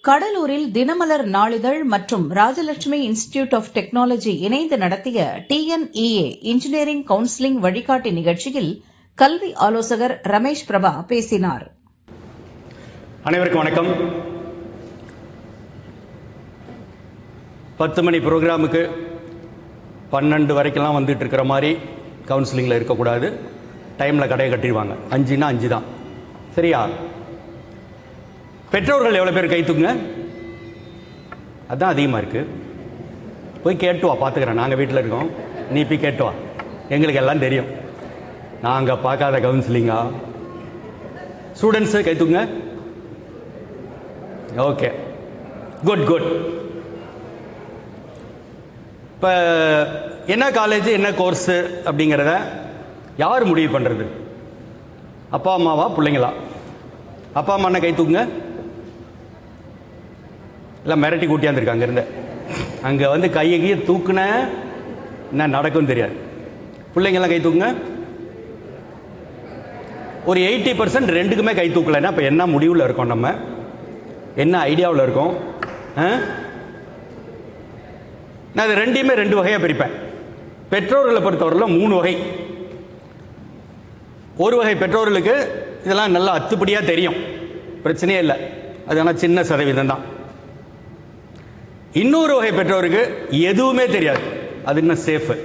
கடலூரில் தினமலர் நாளிதழ் மற்றும் ராஜலட்சுமி இன்ஸ்டிடியூட் ஆஃப் டெக்னாலஜி இணைந்து நடத்திய TNEA இன்ஜினியரிங் கவுன்சிலிங் வழிகாட்டி நிகழ்ச்சியில் கல்வி ஆலோசகர் ரமேஷ் பிரபா பேசினார். அனைவருக்கும் வணக்கம். 10 மணி ப்ரோக்ராமுக்கு 12 வரைக்கெல்லாம் வந்துட்டு இருக்கிற மாதிரி கவுன்சிலிங்கில் இருக்கக்கூடாது. டைமில் கடையை கட்டிடுவாங்க. 5னா 5 தான். சரியா? பெற்றோர்கள் எவ்வளோ பேர் கை தூக்குங்க? அதுதான் அதிகமாக இருக்குது. போய் கேட்டு வா, பார்த்துக்கிறேன். நாங்கள் வீட்டில் இருக்கோம், நீ போய் கேட்டு வா. எங்களுக்கு எல்லாம் தெரியும். நாங்கள் பார்க்காத கவுன்சிலிங்கா? ஸ்டூடெண்ட்ஸு கை தூக்குங்க. Okay, good good. இப்போ என்ன காலேஜ், என்ன கோர்ஸு அப்படிங்கிறத யார் முடிவு பண்ணுறது? அப்பா அம்மாவா, பிள்ளைங்களா? அப்பா அம்மா என்ன கை தூக்குங்க. எல்லாம் மிரட்டி கூட்டியாந்துருக்காங்க இருந்த. அங்கே வந்து கையை தூக்குன என்ன நடக்கும் தெரியாது. பிள்ளைங்கெல்லாம் கை தூக்குங்க. ஒரு 80% ரெண்டுக்குமே கை தூக்கலைன்னா இப்போ என்ன முடிவில் இருக்கோம்? நம்ம என்ன ஐடியாவில் இருக்கோம்? நான் அது ரெண்டையுமே 2 வகையாக பிரிப்பேன். பெற்றோர்களை பொறுத்தவரையில் 3 வகை. ஒரு வகை பெற்றோர்களுக்கு இதெல்லாம் நல்லா அத்துப்படியாக தெரியும், பிரச்சனையே இல்லை. அது ஆனால் சின்ன சதவீதம் தான். இன்னொரு வகை பெற்றோருக்கு எதுவுமே தெரியாது, அது இன்னும் சேஃபு,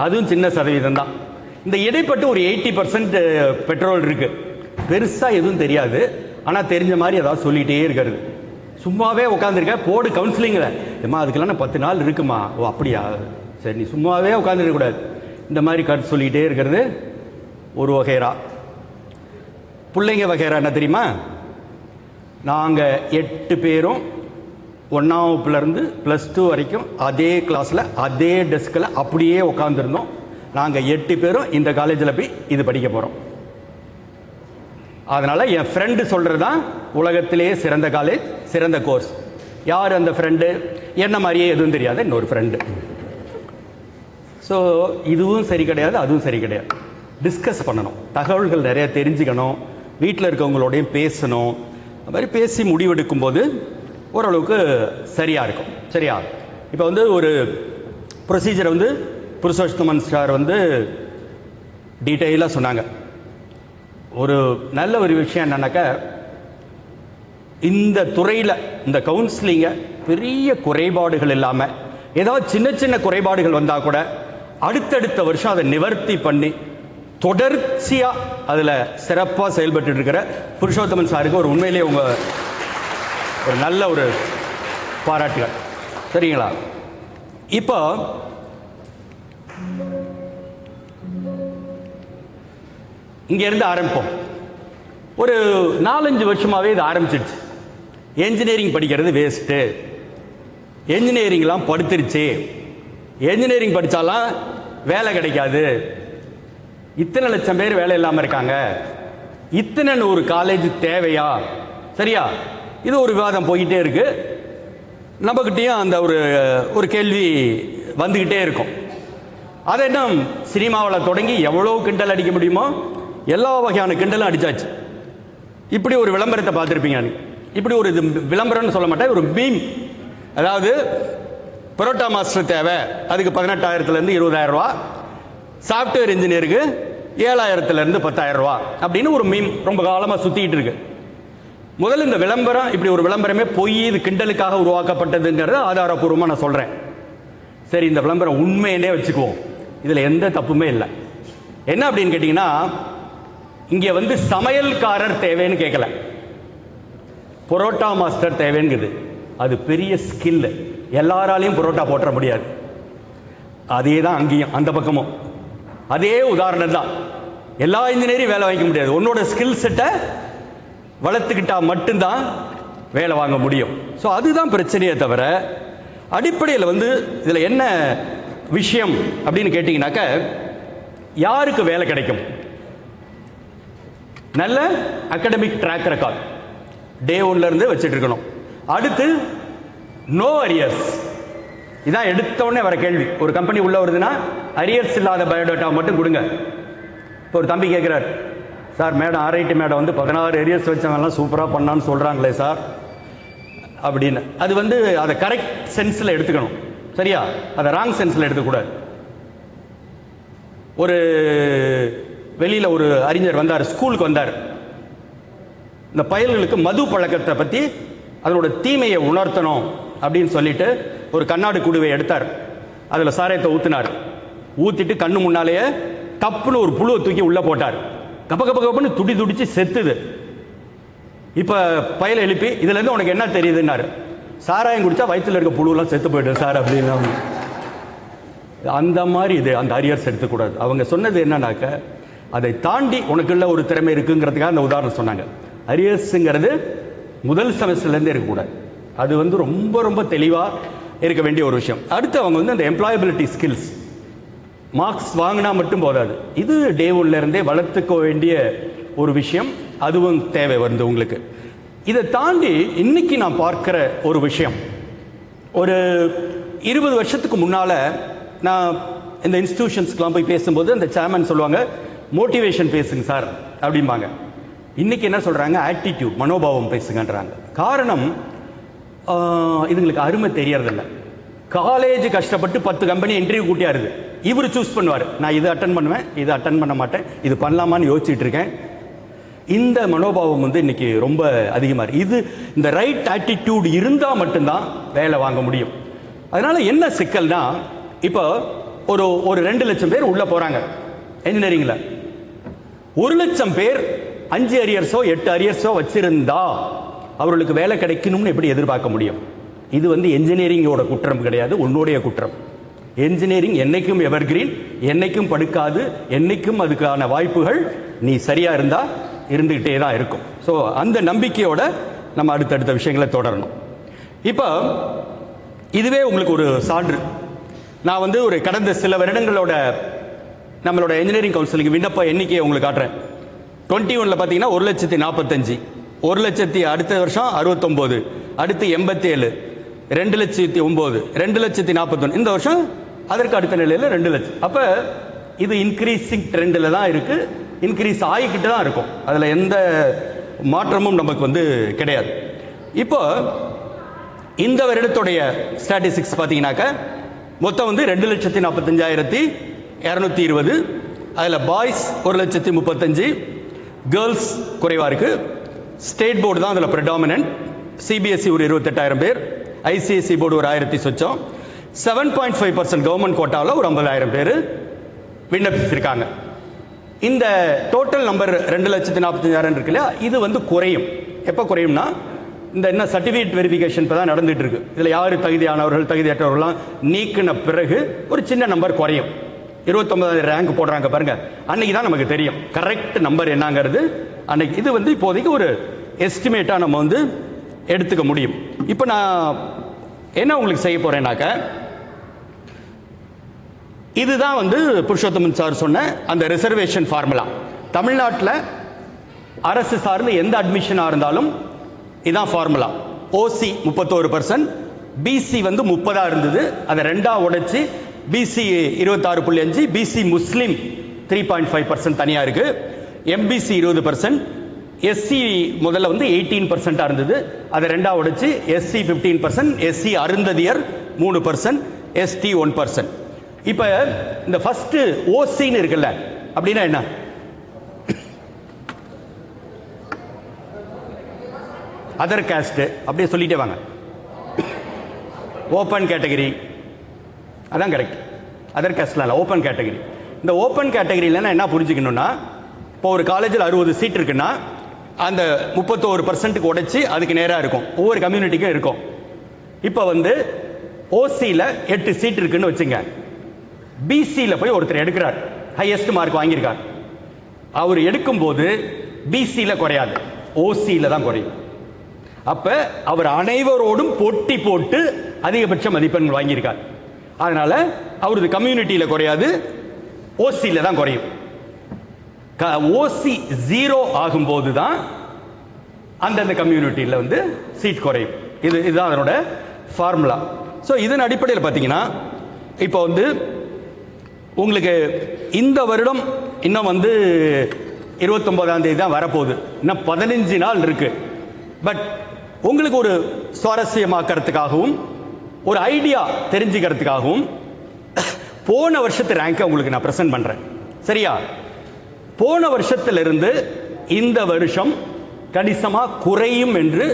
அதுவும் சின்ன சதவீதம் தான். இந்த இடைப்பட்டு ஒரு 80% பெற்றோர்கள் இருக்கு. பெருசாக எதுவும் தெரியாது, ஆனால் தெரிஞ்ச மாதிரி ஏதாவது சொல்லிகிட்டே இருக்கிறது. சும்மாவே உட்காந்துருக்க, போடு கவுன்சிலிங்கில் ஏமா அதுக்கெல்லாம் 10 நாள் இருக்குமா? ஓ அப்படியா, சரி, நீ சும்மாவே உட்காந்துருக்கக்கூடாது. இந்த மாதிரி கருத்து சொல்லிகிட்டே இருக்கிறது ஒரு வகைரா. பிள்ளைங்க வகைரா என்ன தெரியுமா? நாங்கள் 8 பேரும் 1ஆம் வகுப்புலேருந்து +2 வரைக்கும் அதே கிளாஸில் அதே டெஸ்கில் அப்படியே உட்காந்துருந்தோம். நாங்கள் 8 பேரும் இந்த காலேஜில் போய் இது படிக்க போகிறோம். அதனால் என் ஃப்ரெண்டு சொல்கிறது தான் உலகத்திலேயே சிறந்த காலேஜ், சிறந்த கோர்ஸ். யார் அந்த ஃப்ரெண்டு? என்ன மாதிரியே எதுவும் தெரியாத இன்னொரு ஃப்ரெண்டு. ஸோ இதுவும் சரி கிடையாது, அதுவும் சரி கிடையாது. டிஸ்கஸ் பண்ணணும், தகவல்கள் நிறைய தெரிஞ்சுக்கணும், வீட்டில் இருக்கவங்களோடையும் பேசணும். அது மாதிரி பேசி முடிவெடுக்கும் போது ஓரளவுக்கு சரியாக இருக்கும். சரியா? இப்போ வந்து ஒரு ப்ரொசீஜரை வந்து புருஷோத்தமன் சார் வந்து டீட்டெயிலாக சொன்னாங்க. ஒரு நல்ல ஒரு விஷயம் என்னன்னாக்கா, இந்த துறையில் இந்த கவுன்சிலிங்கை பெரிய குறைபாடுகள் இல்லாமல், ஏதாவது சின்ன சின்ன குறைபாடுகள் வந்தால் கூட அடுத்தடுத்த வருஷம் அதை நிவர்த்தி பண்ணி தொடர்ச்சியாக அதில் சிறப்பாக செயல்பட்டு இருக்கிற புருஷோத்தமன் சாருக்கு ஒரு உண்மையிலேயே ஒரு நல்ல ஒரு பாராட்டுகள். சரிங்களா? இப்போ இங்கேருந்து ஆரம்பிப்போம். ஒரு 4-5 வருஷமாகவே இது ஆரம்பிச்சிடுச்சு. என்ஜினியரிங் படிக்கிறது வேஸ்ட்டு, என்ஜினியரிங்லாம் படுத்துருச்சு, என்ஜினியரிங் படித்தாலாம் வேலை கிடைக்காது, இத்தனை லட்சம் பேர் வேலை இல்லாமல் இருக்காங்க, இத்தனை ஒரு காலேஜ் தேவையா? சரியா? இது ஒரு விவாதம் போய்கிட்டே இருக்கு. நம்மகிட்டையும் அந்த ஒரு கேள்வி வந்துக்கிட்டே இருக்கும். அதை என்ன சினிமாவில் தொடங்கி எவ்வளோ கிண்டல் அடிக்க முடியுமோ எல்லா வகையான கிண்டலும் அடித்தாச்சு. இப்படி ஒரு விளம்பரத்தை பார்த்துருப்பீங்க. இப்படி ஒரு இது விளம்பரம்னு சொல்ல மாட்டேன், ஒரு மீம். அதாவது பரோட்டா மாஸ்டர் தேவை, அதுக்கு 18,000 20,000 ரூபா, சாஃப்ட்வேர் இன்ஜினியருக்கு 7,000 10,000 ரூபா அப்படின்னு ஒரு மீம் ரொம்ப காலமாக சுற்றிக்கிட்டு இருக்கு. முதல்ல இந்த விளம்பரம், இப்படி ஒரு விளம்பரமே பொய், இது கிண்டலுக்காக உருவாக்கப்பட்டதுங்கிறத ஆதாரப்பூர்வமாக நான் சொல்கிறேன். சரி, இந்த விளம்பரம் உண்மையிலே வச்சுக்குவோம், இதில் எந்த தப்புமே இல்லை. என்ன அப்படின்னு கேட்டிங்கன்னா, இங்கே வந்து சமையல்காரர் தேவைன்னு கேட்கல, பரோட்டா மாஸ்டர் தேவைங்குது. அது பெரிய ஸ்கில், எல்லாராலையும் பரோட்டா போட்டுற முடியாது. அதே தான் அங்கேயும், அந்த பக்கமும் அதே உதாரணம் தான். எல்லா இன்ஜினியரையும் வேலை வாங்கிக்க முடியாது. உன்னோட ஸ்கில் செட்டை வளர்த்துக்கிட்டா மட்டும்தான் வேலை வாங்க முடியும். ஸோ அதுதான் பிரச்சனையே தவிர, அடிப்படையில் வந்து இதில் என்ன விஷயம் அப்படின்னு கேட்டிங்கனாக்க, யாருக்கு வேலை கிடைக்கும்? நல்ல அகாடமிக் ட்ராக் ரெக்கார்ட் டே 1லேருந்து வச்சுட்டு இருக்கணும். அடுத்து நோ அரியர்ஸ். இதான் எடுத்தோடனே வர கேள்வி. ஒரு கம்பெனி உள்ள வருதுன்னா அரியர்ஸ் இல்லாத பயோடேட்டா மட்டும் கொடுங்க. இப்போ ஒரு தம்பி கேட்குறார், சார் மேடம் ஆர்ஐடி மேடம் வந்து 16 ஏரியாஸ் வச்சவங்கலாம் சூப்பராக பண்ணான்னு சொல்கிறாங்களே சார், அப்படின்னு. அது வந்து அதை கரெக்ட் சென்ஸ்ல எடுத்துக்கணும், சரியா? அதை ராங் சென்ஸ்ல எடுத்துக்கூடாது. ஒரு வெளியில ஒரு அறிஞர் வந்தார், ஸ்கூலுக்கு வந்தார். இந்த பயல்களுக்கு மது பழக்கத்தை பத்தி அதனோட தீமையை உணர்த்தணும் அப்படின்னு சொல்லிட்டு ஒரு கண்ணாடி குடுவை எடுத்தார். அதுல சாராயத்தை ஊத்தினார். ஊத்திட்டு கண்ணு முன்னாலேயே தப்புன்னு ஒரு புழுவை தூக்கி உள்ள போட்டார். கப்ப கப்ப கப்பன்னு துடி துடிச்சு செத்துது. இப்ப பயல எழுப்பி இதுல இருந்து உனக்கு என்ன தெரியுதுன்னாரு. சாராயம் குடிச்சா வயிற்றுல இருக்க புழுவெல்லாம் செத்து போயிடும் சார் அப்படின்னு. அந்த மாதிரி இது அந்த அரியர்ஸ் எடுத்துக்கூடாது. அவங்க சொன்னது என்னன்னாக்க, அதை தாண்டி உனக்குள்ள ஒரு திறமை இருக்குங்கிறதுக்காக அந்த உதாரணம் சொன்னாங்க. அரியர்ஸுங்கிறது முதல் செமஸ்டர்ல இருந்தே இருக்கக்கூடாது. அது வந்து ரொம்ப ரொம்ப தெளிவா இருக்க வேண்டிய ஒரு விஷயம். அடுத்து அவங்க வந்து அந்த எம்ப்ளாயபிலிட்டி ஸ்கில்ஸ், மார்க்ஸ் வாங்கினா மட்டும் போதாது, இது டே ஒன்ல இருந்தே வளர்த்துக்க வேண்டிய ஒரு விஷயம். அதுவும் தேவை வந்து உங்களுக்கு. இதை தாண்டி இன்னைக்கு நான் பார்க்கிற ஒரு விஷயம், ஒரு 20 வருஷத்துக்கு முன்னால நான் இந்த இன்ஸ்டிடியூஷன்ஸ்க்குலாம் போய் பேசும்போது அந்த சேர்மன் சொல்லுவாங்க, மோட்டிவேஷன் பேசுங்க சார் அப்படிம்பாங்க. இன்னைக்கு என்ன சொல்றாங்க, ஆட்டிடியூட், மனோபாவம் பேசுங்கன்றாங்க. காரணம் இதுங்களுக்கு அருமை தெரியறதில்ல. காலேஜ் கஷ்டப்பட்டு 10 கம்பெனி இன்டர்வியூ கூட்டியாருது. இவர் சூஸ் பண்ணுவார், நான் இது அட்டன் பண்ணுவேன், இது அட்டன் பண்ண மாட்டேன், இது பண்ணலாமான்னு யோசிச்சுட்டு இருக்கேன். இந்த மனோபாவம் வந்து இன்னைக்கு ரொம்ப அதிகமா இருக்கு. இது இந்த ரைட் ஆட்டிடியூட் இருந்தா மட்டும்தான் வேலை வாங்க முடியும். அதனால என்ன சிக்கல்னா, இப்போ ஒரு 2 லட்சம் பேர் உள்ள போறாங்க இன்ஜினியரிங்ல. 1 லட்சம் பேர் 5 அரியர்ஸோ 8 அரியர்ஸோ வச்சிருந்தா அவர்களுக்கு வேலை கிடைக்கணும்னு எப்படி எதிர்பார்க்க முடியும்? இது வந்து என்ஜினியரிங்கோட குற்றம் கிடையாது, உன்னுடைய குற்றம். என்ஜினியரிங் என்னைக்கும் எவர்கிரீன், என்னைக்கும் படுக்காது, என்னைக்கும் அதுக்கான வாய்ப்புகள் நீ சரியா இருந்தா இருந்துகிட்டே தான் இருக்கும். ஸோ அந்த நம்பிக்கையோட நம்ம அடுத்தடுத்த விஷயங்களை தொடரணும். இப்போ இதுவே உங்களுக்கு ஒரு சான்று. நான் வந்து ஒரு கடந்த சில வருடங்களோட நம்மளோட இன்ஜினியரிங் கவுன்சிலிங் விண்ணப்ப எண்ணிக்கையை உங்களுக்கு காட்டுறேன். 21ல பார்த்தீங்கன்னா 1,45,000, 1,00,000 அடுத்த வருஷம் 69, அடுத்து 87, 2,09,000, 2,41,000, இந்த வருஷம் அதற்கு அடுத்த நிலையில் 2 லட்சம். அப்ப இது இன்க்ரீசிங் ட்ரெண்ட்ல தான் இருக்கு, இன்க்ரீஸ் ஆகிக்கிட்டு தான் இருக்கும். அதுல எந்த மாற்றமும் நமக்கு வந்து கிடையாது. இப்போ இந்த வருடத்துடைய ஸ்டாட்டிஸ்டிக்ஸ் பார்த்தீங்கன்னாக்க மொத்தம் வந்து 2,45,220. அதுல பாய்ஸ் 1,35,000, கேர்ள்ஸ் குறைவா இருக்கு. ஸ்டேட் போர்டு தான் அதுல predominant. சிபிஎஸ்இ ஒரு 28,000 பேர், ஐசிஎஸ்இ போர்டு ஒரு 1000 சொச்சம். 7.5% கவர்மெண்ட் கோட்டாவில் ஒரு 50,000 பேர் விண்ணப்பிச்சிருக்காங்க. இந்த டோட்டல் நம்பர் 2,45,000 இருக்கு இல்லையா, இது வந்து குறையும். எப்ப குறையும்னா, இந்த என்ன சர்டிபிகேட் வெரிஃபிகேஷன் இப்போ தான் நடந்துட்டு இருக்கு. இதுல யாரு தகுதியானவர்கள் தகுதியற்றவர்கள்லாம் நீக்கின பிறகு ஒரு சின்ன நம்பர் குறையும். 29வது ரேங்க் போடுறாங்க பாருங்க, அன்னைக்கு தான் நமக்கு தெரியும் கரெக்ட் நம்பர் என்னங்கிறது. அன்னைக்கு இது வந்து இப்போதைக்கு ஒரு எஸ்டிமேட்டா நம்ம வந்து எடுத்துக்க முடியும். இப்போ நான் என்ன உங்களுக்கு செய்ய போறேன்னாக்க, இதுதான் வந்து புருஷோத்தமன் சார் சொன்ன அந்த ரிசர்வேஷன் ஃபார்முலா. தமிழ்நாட்டில் அரசு சார்ந்த எந்த அட்மிஷனா இருந்தாலும் இதான் ஃபார்முலா. ஓசி 31%, பிசி வந்து 30 இருந்தது, அதை 2ஆ உடைச்சு பிசி 26.5, பிசி முஸ்லிம் 3.5% தனியா இருக்கு, எம்பிசி 20%, எஸ்சி முதல்ல வந்து 18% இருந்தது, அதை 2ஆ உடைச்சு எஸ்சி 15%, எஸ்சி அருந்ததியர் 3%, எஸ்டி 1%. இப்ப இந்த ஃபர்ஸ்ட் ஓசின்னு இருக்குல்ல, அப்படின்னா என்ன? அதர் காஸ்ட் அப்படியே சொல்லிட்டே வாங்க. ஓபன் கேட்டகரி, அதான் கரெக்ட். அதர் காஸ்ட்ல இல்ல, ஓபன் கேட்டகரி. இந்த ஓபன் கேட்டகரியில என்ன புரிஞ்சுக்கணும்னா, இப்போ ஒரு காலேஜில் 60 சீட் இருக்குன்னா அந்த 31% உடைச்சு அதுக்கு நேரா இருக்கும், ஒவ்வொரு கம்யூனிட்டிக்கும் இருக்கும். இப்போ வந்து ஓசியில 8 சீட் இருக்குன்னு வச்சுங்க, பிசியில போய் ஒருத்தர் எடுக்கிறார், ஹையஸ்ட் மார்க் வாங்கியிருக்கார். அவர் எடுக்கும் போது பிசியில குறையாது, ஓசியில தான் குறையும். அப்ப அவர் அனைவரோடும் போட்டி போட்டு அதிகபட்ச மதிப்பெண் வாங்கியிருக்கார். அதனால அவரது கம்யூனிட்டியில குறையாது, ஓசியில தான் குறையும். ஓசி 0 ஆகும்போது தான் அந்தந்த கம்யூனிட்டியில வந்து சீட் குறையும். இதுதான் அதனோட ஃபார்முலா. ஸோ இதன் அடிப்படையில் பார்த்தீங்கன்னா, இப்போ வந்து உங்களுக்கு இந்த வருடம் இன்னும் வந்து 29ஆம் தேதி தான் வரப்போகுது, இன்னும் 15 நாள் இருக்கு. பட் உங்களுக்கு ஒரு சுவாரஸ்யமாக்கிறதுக்காகவும் ஒரு ஐடியா தெரிஞ்சுக்கிறதுக்காகவும் போன வருஷத்து ரேங்கை உங்களுக்கு நான் பிரசன்ட் பண்றேன். சரியா? போன வருஷத்திலிருந்து இந்த வருஷம் கணிசமா குறையும் என்று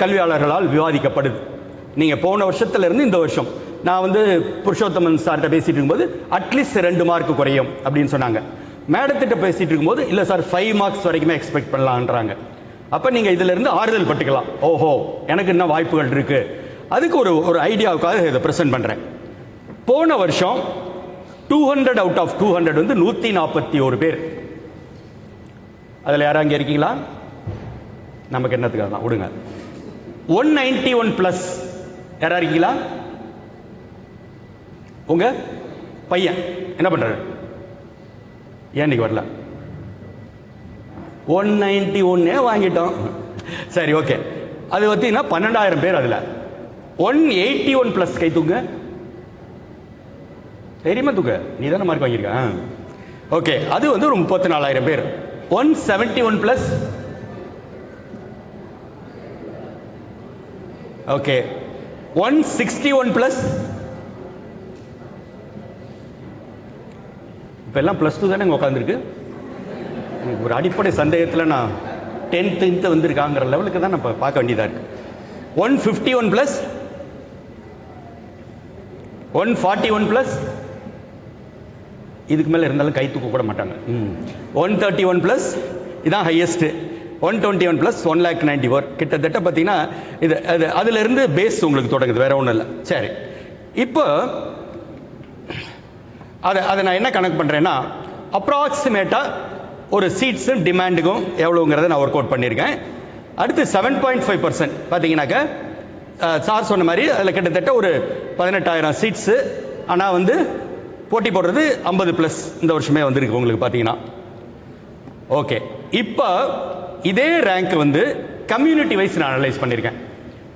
கல்வியாளர்களால் விவாதிக்கப்படுது. நீங்க போன வருஷத்திலிருந்து இந்த வருஷம், நான் வந்து புருஷோத்தமன் சார்கிட்ட பேசிட்டு இருக்கும்போது அட்லீஸ்ட் 2 மார்க் குறையும் அப்படின்னு சொன்னாங்க. மேடத்திட்ட பேசிட்டு இருக்கும்போது இல்ல சார் 5 மார்க்ஸ் வரைக்குமே எக்ஸ்பெக்ட் பண்ணலான்றாங்க. அப்ப நீங்க இதுல இருந்து ஆறுதல் பட்டுக்கலாம். ஓஹோ, எனக்கு என்ன வாய்ப்புகள் இருக்கு. அதுக்கு ஒரு ஐடியாவுக்காக இதை பிரசன்ட் பண்றேன். போன வருஷம் 200 அவுட் ஆஃப் 200 வந்து 141 பேர். அதுல யாரா இங்க இருக்கீங்களா? நமக்கு என்னத்துக்காக தான் விடுங்க. 191 பிளஸ் யாரா இருக்கீங்களா? உங்க பையன் என்ன பண்றாரு? ஏன் இன்னைக்கு வரல? 191 வாங்கிட்டோம். சரி, ஓகே. அது பார்த்தீங்கன்னா 12,000 பேர். அதுல 181 பிளஸ் கை தூங்க. தெரியுமா தூக்க? நீ தானே மார்க் வாங்கியிருக்க. ஓகே, அது வந்து ஒரு 34,000 பேர். 171 பிளஸ். Okay, 161 plus. இப்ப எல்லாம் பிளஸ் 2 தானே உட்காந்துருக்கு. ஒரு அடிப்படை சந்தேகத்தில் நான் 10th வந்திருக்காங்கிற லெவலுக்கு தான் நம்ம பார்க்க வேண்டியதா இருக்கு. 151 பிளஸ். 141 பிளஸ். இதுக்கு மேல இருந்தாலும் கை தூக்க கூட மாட்டாங்க. 131 பிளஸ், இதான் ஹையஸ்ட். 121 பிளஸ் 1,94,000. கிட்டத்தட்ட பார்த்தீங்கன்னா இது அதுல இருந்து பேஸ் உங்களுக்கு தொடங்குது, வேற ஒன்றும் இல்லை. சரி, இப்போ அதை நான் என்ன கணக்கு பண்றேன்னா, அப்ராக்சிமேட்டா ஒரு சீட்ஸ் டிமாண்டுக்கும் எவ்வளவுங்கிறத நான் ஒர்க் அவுட் பண்ணியிருக்கேன். அடுத்து 7.5% பார்த்தீங்கன்னாக்க சார் சொன்ன மாதிரி அதில் கிட்டத்தட்ட ஒரு 18,000 சீட்ஸ். ஆனால் வந்து போட்டி போடுறது 50 பிளஸ் இந்த வருஷமே வந்திருக்கு உங்களுக்கு பார்த்தீங்கன்னா. ஓகே, இப்போ இதே ரேங்க் வந்து கம்யூனிட்டி வைஸ் நான் அனலைஸ் பண்ணியிருக்கேன்.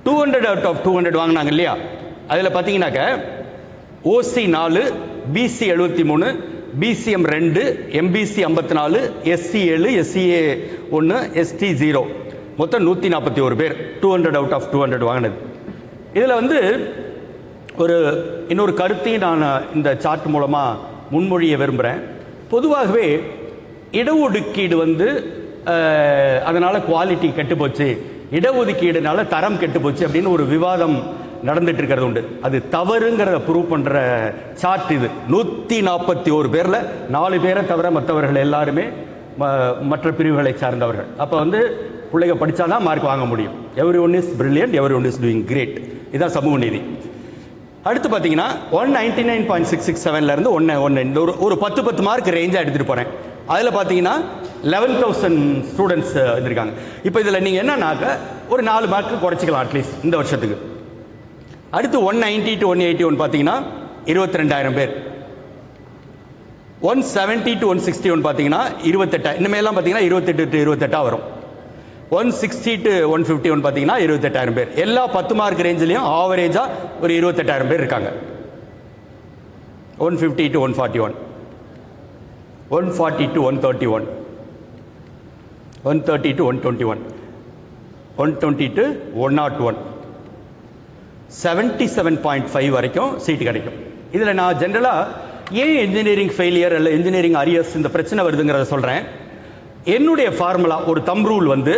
200 அவுட் ஆஃப் 200 வாங்கினாங்க இல்லையா? அதில் பார்த்தீங்கன்னாக்க OC 4, BC 73, BCM 2, MBC 54, SC 7, SCA 1, ST 0, மொத்தம் 141 பேர் 200 அவுட் ஆஃப் 200 வாங்கினது. இதுல வந்து இன்னொரு கருத்தையும் நான் இந்த சார்ட் மூலமா முன்மொழிய விரும்புறேன். பொதுவாகவே இடஒதுக்கீடு வந்து அதனால குவாலிட்டி கெட்டு போச்சு, இடஒதுக்கீடுனால தரம் கெட்டு போச்சு அப்படின்னு ஒரு விவாதம் நடந்துட்டு இருக்கிறது உண்டு. அது தவறுங்கிறத ப்ரூவ் பண்ற சார்ட் இது. 141 பேர்ல 4 பேரை தவிர மற்றவர்கள் எல்லாருமே மற்ற பிரிவுகளை சார்ந்தவர்கள். அப்ப வந்து பிள்ளைங்க படிச்சாதான் மார்க் வாங்க முடியும். Everyone is brilliant, everyone is doing great. இதான் சமூக நீதி. அடுத்து பாத்தீங்கன்னா 199.667 இருந்து இந்த ஒரு 10 மார்க் ரேஞ்சா எடுத்துட்டு போறேன். அதுல பாத்தீங்கன்னா 11,000 ஸ்டூடெண்ட்ஸ் இருக்காங்க. இப்போ இதுல நீங்க என்னன்னாக்க ஒரு 4 மார்க் குறைச்சிக்கலாம் அட்லீஸ்ட் இந்த வருஷத்துக்கு. அடுத்து 190 to 181 பாத்தீங்கன்னா 22,000 பேர். 170 to 161 பாத்தீங்கன்னா 28. இனிமேலாம் பாத்தீங்கன்னா 28 to 28 வரும். 160 to 151 பாத்தீங்கன்னா 28,000 பேர். எல்லா 10 மார்க் ரேஞ்சிலையும் ஆவரேஜா ஒரு 28,000 பேர் இருக்காங்க. 150 to 141, 140 to 131, 130 to 121, 120 to 101, 77.5 வரைக்கும் சீட் கிடைக்கும். இதுல நான் ஜெனரலா ஏன் இன்ஜினியரிங் ஃபெயிலியர் அல்ல இன்ஜினியரிங் அரியர்ஸ் இந்த பிரச்சனை வருதுங்கிறத சொல்றேன். என்னுடைய ஃபார்முலா ஒரு தம் ரூல் வந்து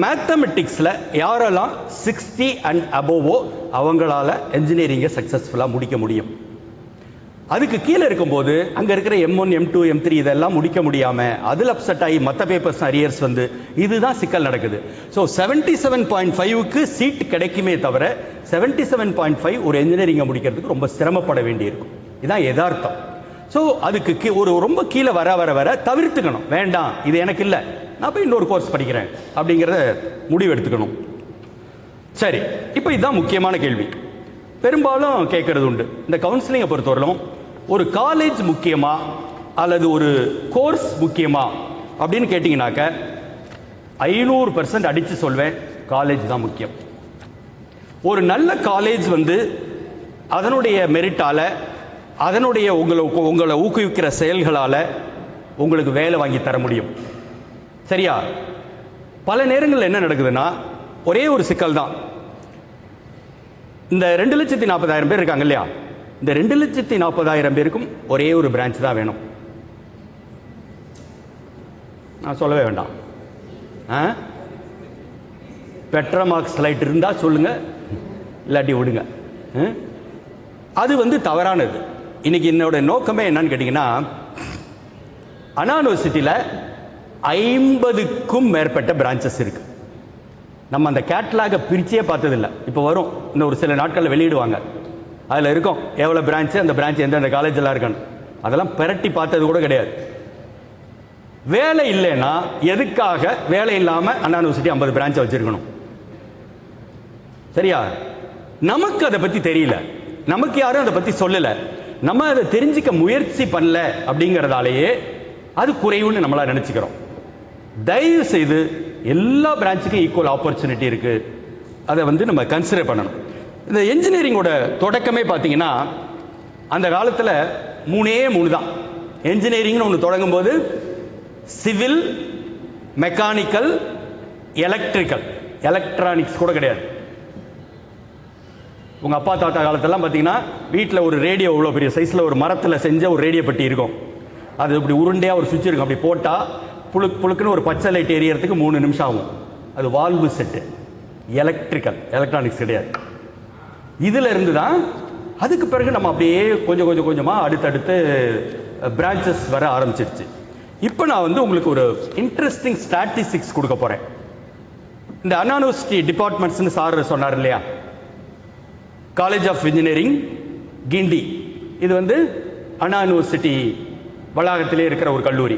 மேத்தமெட்டிக்ஸ்ல யாரெல்லாம் 60 அண்ட் அபோவோ அவங்களால இன்ஜினியரிங்கை சக்சஸ்ஃபுல்லா முடிக்க முடியும். அதுக்கு கீழே இருக்கும்போது அங்க இருக்கிற M1, M2, M3 இதெல்லாம் முடிக்க முடியாம அதுல அப்செட் ஆகி மற்ற பேப்பர்ஸ் அரியர்ஸ் வந்து இதுதான் சிக்கல் நடக்குது. ஸோ 77.5க்கு சீட் கிடைக்குமே தவிர 77.5 ஒரு இன்ஜினியரிங்கை முடிக்கிறதுக்கு ரொம்ப சிரமப்பட வேண்டியிருக்கும். இதான் யதார்த்தம். ஸோ அதுக்கு ஒரு ரொம்ப கீழே வர வர வர தவிர்த்துக்கணும். வேண்டாம், இது எனக்கு இல்லை, நான் போய் இன்னொரு கோர்ஸ் படிக்கிறேன் அப்படிங்கிறத முடிவு எடுத்துக்கணும். சரி, இப்போ இதுதான் முக்கியமான கேள்வி. பெரும்பாலும் கேட்கறது உண்டு, இந்த கவுன்சிலிங்கை பொறுத்தவரையிலும் ஒரு காலேஜ் முக்கியமா அல்லது ஒரு கோர்ஸ் முக்கியமா அப்படின்னு கேட்டீங்கன்னாக்க 500% அடிச்சு சொல்வேன், காலேஜ் தான் முக்கியம். ஒரு நல்ல காலேஜ் வந்து அதனுடைய மெரிட்டால, அதனுடைய உங்களை ஊக்குவிக்கிற செயல்களால உங்களுக்கு வேலை வாங்கி தர முடியும். சரியா? பல நேரங்களில் என்ன நடக்குதுன்னா, ஒரே ஒரு சிக்கல் தான். இந்த 2,40,000 பேர் இருக்காங்க இல்லையா, இந்த 2,40,000 பேருக்கும் ஒரே ஒரு பிரான்ச் தான் வேணும். நான் சொல்லவே வேண்டாம். பெட்ரோமாக்ஸ் லைட் இருந்தா சொல்லுங்க, இல்லாட்டி விடுங்க. அது வந்து தவறானது. இன்னைக்கு என்னோட நோக்கமே என்னன்னு கேட்டீங்கன்னா, அண்ணா யூனிவர்சிட்டியில் 50க்கும் மேற்பட்ட பிரான்ச்சஸ் இருக்கு. நம்ம அந்த கேட்லாக பிரிச்சே பார்த்ததில்லை. இப்போ வரும், இன்னும் ஒரு சில நாட்களில் வெளியிடுவாங்க. அதில் இருக்கும் எவ்வளோ பிரான்ச்சு, அந்த பிரான்ச் எந்தெந்த காலேஜெல்லாம் இருக்கான்னு. அதெல்லாம் பெரட்டி பார்த்தது கூட கிடையாது. வேலை இல்லைன்னா எதுக்காக வேலை இல்லாமல் அண்ணா யூனிவர்சிட்டி 50 பிரான்ச்சை வச்சிருக்கணும்? சரியா? நமக்கு அதை பற்றி தெரியல, நமக்கு யாரும் அதை பற்றி சொல்லலை, நம்ம அதை தெரிஞ்சுக்க முயற்சி பண்ணல. அப்படிங்கிறதாலேயே அது குறைவுன்னு நம்மளா நினைச்சுக்கிறோம். தயவு செய்து எல்லா பிரான்ச்சுக்கும் ஈக்குவல் ஆப்பர்ச்சுனிட்டி இருக்கு, அதை வந்து நம்ம கன்சிடர் பண்ணணும். இந்த என்ஜினியரிங்கோட தொடக்கமே பார்த்தீங்கன்னா, அந்த காலத்தில் 3 தான். என்ஜினியரிங்னு ஒன்று தொடங்கும் போது சிவில், மெக்கானிக்கல், எலக்ட்ரிக்கல், எலக்ட்ரானிக்ஸ் கூட கிடையாது. உங்க அப்பா தாத்தா காலத்தெல்லாம் பார்த்தீங்கன்னா வீட்டில் ஒரு ரேடியோ இவ்வளோ பெரிய சைஸில் ஒரு மரத்தில் செஞ்ச ஒரு ரேடியோ பெட்டி இருக்கும். அது இப்படி உருண்டையாக ஒரு சுவிட்ச் இருக்கும், அப்படி போட்டால் புழுக்கு புழுக்குன்னு ஒரு பச்சை லைட் எரியறதுக்கு 3 நிமிஷம் ஆகும். அது வால்வு செட்டு. எலக்ட்ரிக்கல், எலக்ட்ரானிக்ஸ் கிடையாது. இதுல இருந்து தான் அதுக்கு பிறகு நம்ம அப்படியே கொஞ்சம் கொஞ்சம் கொஞ்சமாக அடுத்தடுத்து பிரான்ச்சஸ் வர ஆரம்பிச்சிருச்சு. இப்போ நான் வந்து உங்களுக்கு ஒரு இன்ட்ரெஸ்டிங் ஸ்டாட்டிஸ்டிக்ஸ் கொடுக்க போறேன். இந்த அண்ணா யூனிவர்சிட்டி டிபார்ட்மெண்ட்ஸ்னு சார் சொன்னார் இல்லையா, காலேஜ் ஆஃப் இன்ஜினியரிங் கிண்டி, இது வந்து அண்ணா யூனிவர்சிட்டி வளாகத்திலே இருக்கிற ஒரு கல்லூரி.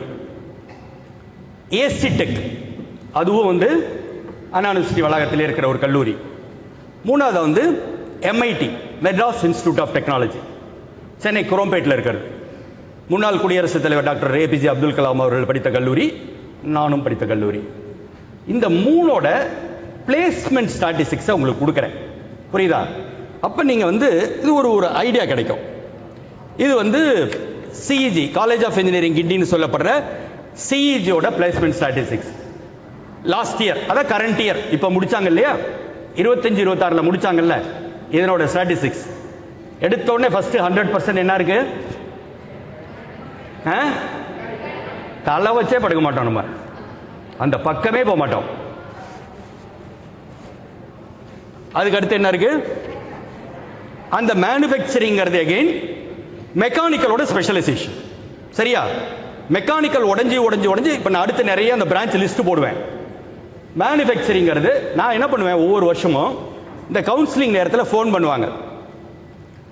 ஏசி டெக், அதுவும் வந்து அண்ணா யூனிவர்சிட்டி வளாகத்திலே இருக்கிற ஒரு கல்லூரி. மூணாவது வந்து MIT, Madras institute of technology, Chennai குரோம்பேட்டில் இருக்கிறது. முன்னாள் குடியரசுத் தலைவர் டாக்டர் ஏபிஜே அப்துல் கலாம் அவர்கள் படித்த கல்லூரி, நானும் படித்த கல்லூரி. இந்த 3ஓட பிளேஸ்மெண்ட் ஸ்டாட்டிஸ்டிக்ஸை உங்களுக்கு கொடுக்குறேன், புரியுதா? அப்போ நீங்கள் வந்து இது ஒரு ஐடியா கிடைக்கும். இது வந்து சிஇஜி, காலேஜ் ஆஃப் இன்ஜினியரிங் கிண்டின்னு சொல்லப்படுற சிஇஜியோட பிளேஸ்மெண்ட் ஸ்டாட்டிஸ்டிக்ஸ் லாஸ்ட் இயர், அதான் கரண்ட் இயர், இப்போ முடிச்சாங்க இல்லையா, 25-26 முடிச்சாங்கல்ல, இதனோட ஸ்டாட்டிஸ்டிக்ஸ் எடுத்தோடனே ஃபர்ஸ்ட் 100% என்ன இருக்கு? தலை வச்சே படுக்க மாட்டோம், நம்ம அந்த பக்கமே போக மாட்டோம். அதுக்கு அடுத்து என்ன இருக்கு? அந்த மேனுஃபேக்சரிங்கிறது அகைன் மெக்கானிக்கலோட ஸ்பெஷலைசேஷன். சரியா? மெக்கானிக்கல் உடஞ்சி உடஞ்சி உடஞ்சி இப்போ நான் அடுத்து நிறைய அந்த பிரான்ச் லிஸ்ட் போடுவேன். மேனுஃபேக்சரிங்கிறது நான் என்ன பண்ணுவேன், ஒவ்வொரு வருஷமும் இந்த கவுன்சிலிங் நேரத்தில் ஃபோன் பண்ணுவாங்க.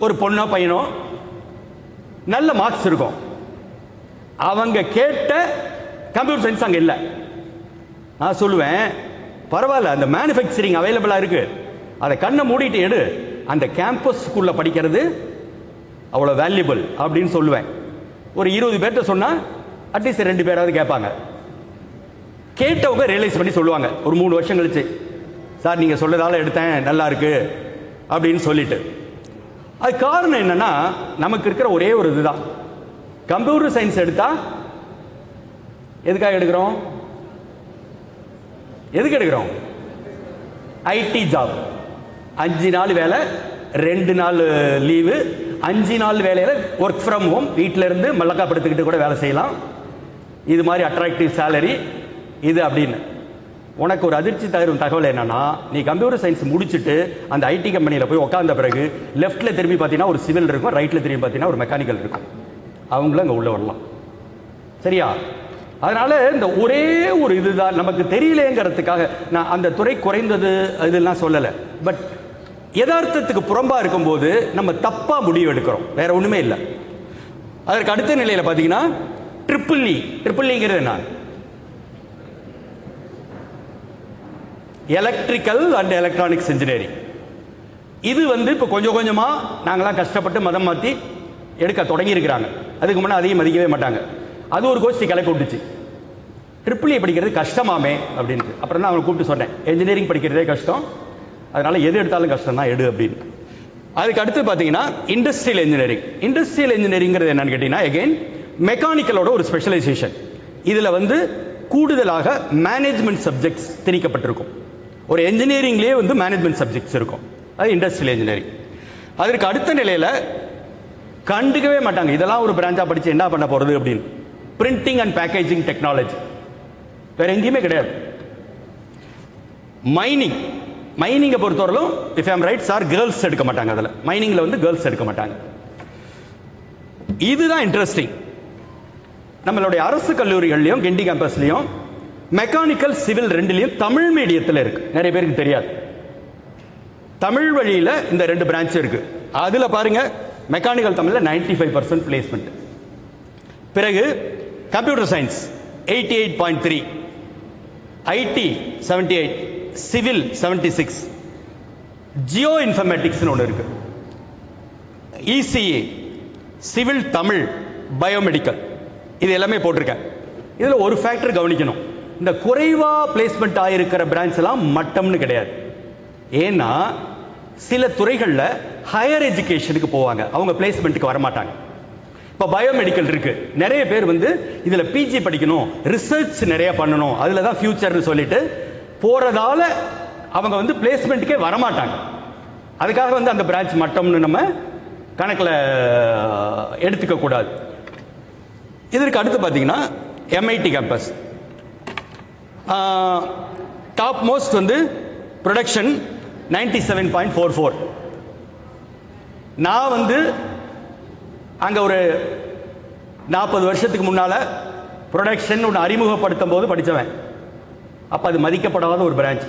ஒரு பொண்ணோ பையனோ நல்ல மார்க்ஸ் இருக்கும், அவங்க கேட்ட கம்ப்யூட்டர் சயின்ஸ் அங்கே இல்லை. நான் சொல்லுவேன், பரவாயில்ல, அந்த மேனுஃபேக்சரிங் அவைலபிளாக இருக்கு, அதை கண்ணை மூடிட்டு எடு, அந்த கேம்பஸ்க்குள்ள படிக்கிறது அவ்வளோ வேல்யூபிள் அப்படின்னு சொல்லுவேன். ஒரு 20 பேர்கிட்ட சொன்னா அட்லீஸ்ட் 2 பேராவது கேட்பாங்க. கேட்டவங்க ரியலைஸ் பண்ணி சொல்லுவாங்க ஒரு 3 வருஷம் கழிச்சு, சார் நீங்க சொல்றதால எடுத்தேன், நல்லா இருக்கு அப்படின்னு சொல்லிட்டு. அது காரணம் என்னன்னா, நமக்கு இருக்கிற ஒரே ஒரு இதுதான், கம்ப்யூட்டர் சயின்ஸ் எடுத்தா எதுக்காக எடுக்கிறோம்? எதுக்கு எடுக்கிறோம்? IT job. 5 நாள் வேலை, 2 நாள் லீவு, 5 நாள் வேலையில ஒர்க் ஃப்ரம் ஹோம், வீட்டில இருந்து மல்லக்கா படுத்துக்கிட்டு கூட வேலை செய்யலாம், இது மாதிரி அட்ராக்டிவ் சேலரி இது அப்படின்னு. உனக்கு ஒரு அதிர்ச்சி தரும் தகவல் என்னன்னா, நீ கம்ப்யூட்டர் சயின்ஸ் முடிச்சுட்டு அந்த ஐடி கம்பெனியில் போய் உட்கார்ந்த பிறகு லெஃப்ட்ல திரும்பி பார்த்தீங்கன்னா ஒரு சிவில் இருக்கும், ரைட்ல திரும்பி பார்த்தீங்கன்னா ஒரு மெக்கானிக்கல் இருக்கும், அவங்களும் அங்கே உள்ள வரலாம். சரியா? அதனால இந்த ஒரே ஒரு இதுதான் நமக்கு தெரியலேங்கிறதுக்காக நான் அந்த துறை குறைந்தது இதெல்லாம் சொல்லலை. பட் யதார்த்தத்துக்கு புறம்பா இருக்கும்போது நம்ம தப்பா முடிவு எடுக்கிறோம், வேற ஒண்ணுமே இல்லை. அதற்கு அடுத்த நிலையில பாத்தீங்கன்னா ட்ரிபிள்இங்கிறது என்ன? Electrical and electronics engineering. இது வந்து இப்போ கொஞ்சம் கொஞ்சமா நாங்களாம் கஷ்டப்பட்டு மதம் மாற்றி எடுக்க தொடங்கி இருக்கிறாங்க. அதுக்கு முன்னாடி அதையும் மதிக்கவே மாட்டாங்க. அது ஒரு கோஷ்டி கிளப்பி விட்டுச்சு, ட்ரிபிள்இ படிக்கிறது கஷ்டமாமே அப்படின்ட்டு. அப்புறம் தான் அவங்களை கூப்பிட்டு சொன்னேன், என்ஜினியரிங் படிக்கிறதே கஷ்டம், அதனால எது எடுத்தாலும் கஷ்டம் தான், எடு அப்படின்னு. அதுக்கு அடுத்து பார்த்தீங்கன்னா இண்டஸ்ட்ரியல் இன்ஜினியரிங். இண்டஸ்ட்ரியல் இன்ஜினியரிங்கிறது என்னன்னு கேட்டீங்கன்னா அகைன் மெக்கானிக்கலோட ஒரு ஸ்பெஷலைசேஷன். இதுல வந்து கூடுதலாக மேனேஜ்மெண்ட் சப்ஜெக்ட்ஸ் திணிக்கப்பட்டிருக்கும். ஒரு என்ஜினியரிங்லேயே வந்து மேனேஜ்மெண்ட் சப்ஜெக்ட்ஸ் இருக்கும், அது இண்டஸ்ட்ரியல் என்ஜினியரிங். அதற்கு அடுத்த நிலையில் கண்டுக்கவே மாட்டாங்க, இதெல்லாம் ஒரு பிரான்ச்சா படிச்சு என்ன பண்ண போறது அப்படின்னு. பிரிண்டிங் அண்ட் பேக்கேஜிங் டெக்னாலஜி வேற எங்கேயுமே கிடையாது. மைனிங்கை பொறுத்தவரையிலும் if I am right sir, girls எடுக்க மாட்டாங்க. அதில் மைனிங்ல வந்து கேர்ள்ஸ் எடுக்க மாட்டாங்க. இதுதான் இன்ட்ரெஸ்டிங். நம்மளுடைய அரசு கல்லூரிகள்லையும் கிண்டி கேம்பஸ்லையும் மெக்கானிக்கல் சிவில் ரெண்டுலையும் தமிழ் மீடியத்தில் இருக்கு. நிறைய பேருக்கு தெரியாது, தமிழ் வழியில இந்த ரெண்டு பிரான்ச் இருக்கு. அதுல பாருங்க, மெக்கானிக்கல் தமிழ்ல 95% பிளேஸ்மெண்ட். பிறகு computer science 88.3, IT 78, civil 76, geo informatics ஒன்று இருக்கு, இசிஏ, சிவில் தமிழ், பயோமெடிக்கல், இது எல்லாமே போட்டிருக்கேன். இதுல ஒரு ஃபேக்டர் கவனிக்கணும், இந்த குறைவா பிளேஸ்மெண்ட் ஆயிருக்கிற பிரான்ச் எல்லாம் மட்டம்னு கிடையாது. ஏன்னா சில துறைகள்ல ஹையர் எஜுகேஷனுக்கு போவாங்க, அவங்க பிளேஸ்மெண்ட்டுக்கு வர மாட்டாங்க. இப்ப பயோமெடிக்கல் இருக்கு, நிறைய பேர் வந்து இதுல பிஜி படிக்கணும், ரிசர்ச் நிறைய பண்ணணும், அதுல தான் ஃபியூச்சர்னு சொல்லிட்டு போறதால அவங்க வந்து பிளேஸ்மெண்ட்டுக்கே வரமாட்டாங்க. அதுக்காக வந்து அந்த பிரான்ச் மட்டம்னு நம்ம கணக்கில் எடுத்துக்க கூடாது. இதற்கு அடுத்து பார்த்தீங்கன்னா எம்ஐடி கேம்பஸ் டாப் மோஸ்ட் வந்து ப்ரொடக்ஷன் 97.44. நான் வந்து அங்க ஒரு 40 வருஷத்துக்கு முன்னால ப்ரொடக்ஷன் ஒன்று அறிமுகப்படுத்தும் போது படித்தவன். அப்ப அது மதிக்கப்படாத ஒரு பிரான்ச்.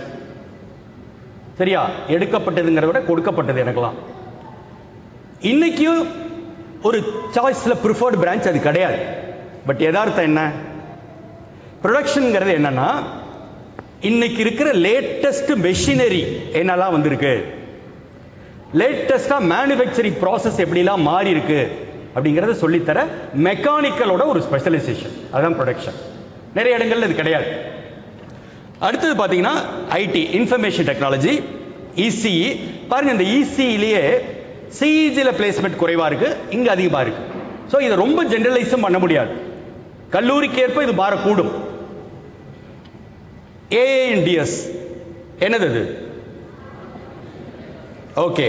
சரியா, எடுக்கப்பட்டதுங்கிறத விட கொடுக்கப்பட்டது எனக்கெல்லாம். இன்னைக்கும் ஒரு சாய்ஸ்ல ப்ரிஃபர்டு பிரான்ச் அது கிடையாது. பட் யதார்த்தம் என்ன, ப்ரொடக்ஷன்ங்கிறது என்னன்னா, இன்னைக்கு இருக்கிற லேட்டஸ்ட் மெஷினரி என்னெல்லாம் வந்திருக்கு, லேட்டஸ்டா மேனுஃபேக்சரிங் ப்ராசஸ் எப்படிலாம் மாறி இருக்கு அப்படிங்கறத சொல்லித்தர மெக்கானிக்கலோட ஒரு ஸ்பெஷலைசேஷன், அதுதான் ப்ரொடக்ஷன். நிறைய இடங்கள்ல இது கிடையாது. அடுத்தது பாத்தீங்கன்னா ஐடி, இன்ஃபர்மேஷன் டெக்னாலஜி, இசிஇ. பாருங்க, இந்த இசிஇலேயே சிஇஜில பிளேஸ்மெண்ட் குறைவா இருக்கு, இங்க அதிகமா இருக்கு. ஸோ இதை ரொம்ப ஜெனரலைஸும் பண்ண முடியாது, கல்லூரிக்கு ஏற்ப இது மாறக்கூடும். ஏஎன்டிஎஸ் என்னது அது? Okay,